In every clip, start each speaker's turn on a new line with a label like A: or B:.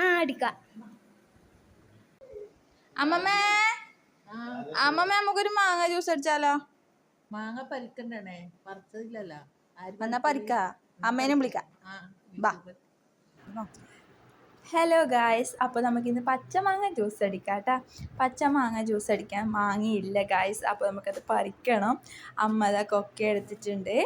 A: ആ അടിക്കാം.
B: അമ്മമ്മേ അമ്മമ്മ നമുക്കൊരു മാങ്ങ ജ്യൂസ് അടിച്ചാലോ?
C: മാങ്ങ പരിക്കണ്ടേ? പറിച്ചതില്ലല്ലോ.
B: എന്നാ പരിക്ക അമ്മേനെ വിളിക്കാം. ഹലോ ഗായ്സ്, അപ്പോൾ നമുക്കിന്ന് പച്ചമാങ്ങ ജ്യൂസ് അടിക്കാം കേട്ടോ. പച്ചമാങ്ങ ജ്യൂസ് അടിക്കാൻ മാങ്ങയില്ല ഗായ്സ്, അപ്പോൾ നമുക്കത് പറിക്കണം. അമ്മ അതാ കൊക്കെ എടുത്തിട്ടുണ്ട്.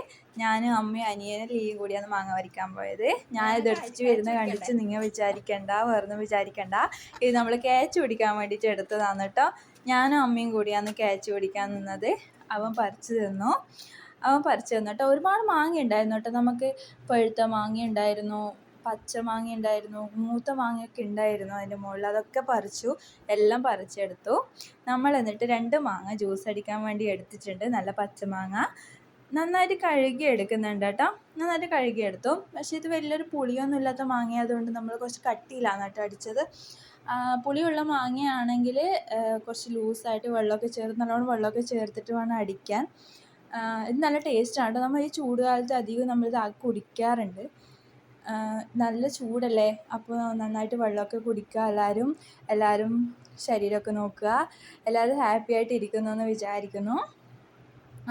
B: ഞാനും അമ്മയും അനിയനും ലീയും കൂടിയാണ് മാങ്ങ പറിക്കാൻ പോയത്. ഞാനിത് എടുത്തിട്ട് വരുന്ന കണ്ടിട്ട് നിങ്ങൾ വിചാരിക്കണ്ട, വേറൊന്നും വിചാരിക്കണ്ട. ഇത് നമ്മൾ കാച്ച് പിടിക്കാൻ വേണ്ടിയിട്ട് എടുത്തതാണ് കേട്ടോ. ഞാനും അമ്മയും കൂടിയാണ് കാച്ച് പിടിക്കാൻ നിന്നത്. അവൻ പറിച്ചു തന്നു കേട്ടോ. ഒരുപാട് മാങ്ങ ഉണ്ടായിരുന്നു കേട്ടോ. നമുക്ക് പഴുത്ത മാങ്ങ ഉണ്ടായിരുന്നു, പച്ച മാങ്ങ ഉണ്ടായിരുന്നു, മൂത്ത മാങ്ങയൊക്കെ ഉണ്ടായിരുന്നു അതിൻ്റെ മുകളിൽ. അതൊക്കെ പറിച്ചു, എല്ലാം പറിച്ചെടുത്തു. നമ്മൾ എന്നിട്ട് 2 മാങ്ങ ജ്യൂസ് അടിക്കാൻ വേണ്ടി എടുത്തിട്ടുണ്ട്. നല്ല പച്ചമാങ്ങ നന്നായിട്ട് കഴുകി എടുക്കുന്നുണ്ട് കേട്ടോ. നന്നായിട്ട് കഴുകിയെടുത്തു. പക്ഷേ ഇത് വലിയൊരു പുളിയൊന്നും ഇല്ലാത്ത മാങ്ങ ആയതുകൊണ്ട് നമ്മൾ കുറച്ച് കട്ടിയിലാണ് കേട്ടോ അടിച്ചത്. പുളിയുള്ള മാങ്ങയാണെങ്കിൽ കുറച്ച് ലൂസായിട്ട് നല്ലോണം വെള്ളമൊക്കെ ചേർത്തിട്ട് വേണം അടിക്കാൻ. ഇത് നല്ല ടേസ്റ്റാണ് കേട്ടോ. നമ്മൾ ഈ ചൂടുകാലത്ത് അധികം നമ്മളിത് കുടിക്കാറുണ്ട്. നല്ല ചൂടല്ലേ, അപ്പോൾ നന്നായിട്ട് വെള്ളമൊക്കെ കുടിക്കുക. എല്ലാവരും ശരീരമൊക്കെ നോക്കുക. എല്ലാവരും ഹാപ്പി ആയിട്ട് ഇരിക്കുന്നു എന്ന് വിചാരിക്കുന്നു.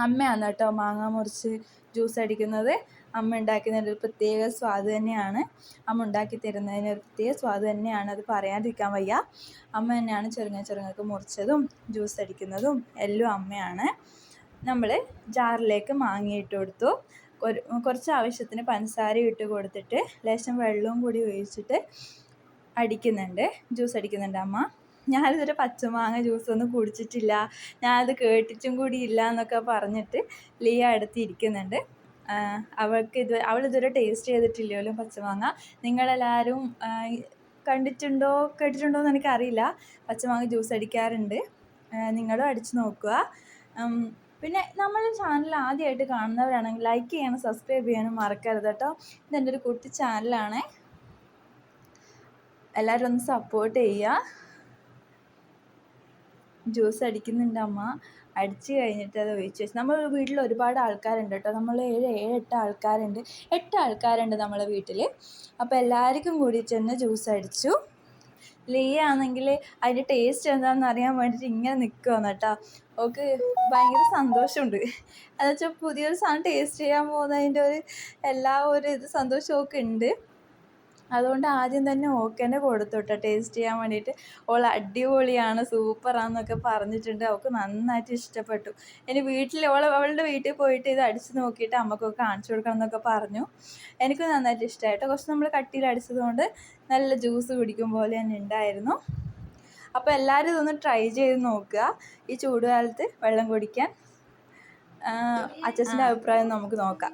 B: അമ്മയാണ് കേട്ടോ മാങ്ങ മുറിച്ച് ജ്യൂസ് അടിക്കുന്നത്. അമ്മ ഉണ്ടാക്കുന്നതിൻ്റെ ഒരു പ്രത്യേക സ്വാദ് തന്നെയാണ്. അമ്മ ഉണ്ടാക്കി തരുന്നതിന് ഒരു പ്രത്യേക സ്വാദ് തന്നെയാണ്, അത് പറയാതിരിക്കാൻ വയ്യ. അമ്മ തന്നെയാണ് ചെറുങ്ങക്ക് മുറിച്ചതും ജ്യൂസ് അടിക്കുന്നതും എല്ലാം അമ്മയാണ്. നമ്മൾ ജാറിലേക്ക് മാങ്ങയിട്ട് കൊടുത്തു. കുറച്ച് ആവശ്യത്തിന് പഞ്ചസാര ഇട്ട് കൊടുത്തിട്ട് ലേശം വെള്ളവും കൂടി ഒഴിച്ചിട്ട് ജ്യൂസ് അടിക്കുന്നുണ്ട് അമ്മ. ഞാനിതൊരു പച്ചമാങ്ങ ജ്യൂസൊന്നും കുടിച്ചിട്ടില്ല, ഞാനത് കേട്ടിട്ടും കൂടി ഇല്ല എന്നൊക്കെ പറഞ്ഞിട്ട് ലിയ അടുത്തിരിക്കുന്നുണ്ട്. അവളിതുവരെ ടേസ്റ്റ് ചെയ്തിട്ടില്ലല്ലോ പച്ചമാങ്ങ. നിങ്ങളെല്ലാവരും കേട്ടിട്ടുണ്ടോ എന്ന് എനിക്കറിയില്ല. പച്ചമാങ്ങ ജ്യൂസ് അടിക്കാറുണ്ട്, നിങ്ങളും അടിച്ച് നോക്കുക. പിന്നെ നമ്മുടെ ചാനൽ ആദ്യമായിട്ട് കാണുന്നവരാണെങ്കിൽ ലൈക്ക് ചെയ്യാനും സബ്സ്ക്രൈബ് ചെയ്യാനും മറക്കരുത് കേട്ടോ. ഇതെൻ്റെ ഒരു കുട്ടി ചാനലാണ്, എല്ലാവരും ഒന്ന് സപ്പോർട്ട് ചെയ്യുക. ജ്യൂസ് അടിക്കുന്നുണ്ട് അമ്മ. അടിച്ച് കഴിഞ്ഞിട്ട് അത് ഒഴിച്ച് വെച്ച്. നമ്മൾ വീട്ടിൽ ഒരുപാട് ആൾക്കാരുണ്ട് കേട്ടോ. നമ്മൾ 8 ആൾക്കാരുണ്ട്. 8 ആൾക്കാരുണ്ട് നമ്മളെ വീട്ടിൽ. അപ്പോൾ എല്ലാവർക്കും കൂടി ചെന്ന് ജ്യൂസ് അടിച്ചു. ലിയ ആണെങ്കിൽ അതിൻ്റെ ടേസ്റ്റ് എന്താണെന്ന് അറിയാൻ വേണ്ടിയിട്ട് ഇങ്ങനെ നിൽക്കുകയാണ് കേട്ടോ. ഓൾക്ക് ഭയങ്കര സന്തോഷമുണ്ട്. എന്നുവെച്ചാൽ പുതിയൊരു സാധനം ടേസ്റ്റ് ചെയ്യാൻ പോകുന്നതിൻ്റെ ഒരു സന്തോഷം ഒക്കെ ഉണ്ട്. അതുകൊണ്ട് ആദ്യം തന്നെ ഓൾക്ക് തന്നെ കൊടുത്തു കേട്ടോ ടേസ്റ്റ് ചെയ്യാൻ വേണ്ടിയിട്ട്. ഓൾ അടിപൊളിയാണ്, സൂപ്പറാന്നൊക്കെ പറഞ്ഞിട്ടുണ്ട്. അവൾക്ക് നന്നായിട്ട് ഇഷ്ടപ്പെട്ടു. ഇനി അവളുടെ വീട്ടിൽ പോയിട്ട് ഇത് അടിച്ച് നോക്കിയിട്ട് അമ്മക്കൊക്കെ കാണിച്ചു കൊടുക്കണം എന്നൊക്കെ പറഞ്ഞു. എനിക്ക് നന്നായിട്ട് ഇഷ്ടമായിട്ടോ. കുറച്ച് നമ്മൾ കട്ടിയിൽ അടിച്ചതുകൊണ്ട് നല്ല ജ്യൂസ് കുടിക്കും പോലെ തന്നെ ഉണ്ടായിരുന്നു. അപ്പോൾ എല്ലാവരും ഇതൊന്ന് ട്രൈ ചെയ്ത് നോക്കുക ഈ ചൂടുകാലത്ത് വെള്ളം കുടിക്കാൻ. അച്ഛൻ്റെ അഭിപ്രായം നമുക്ക് നോക്കാം.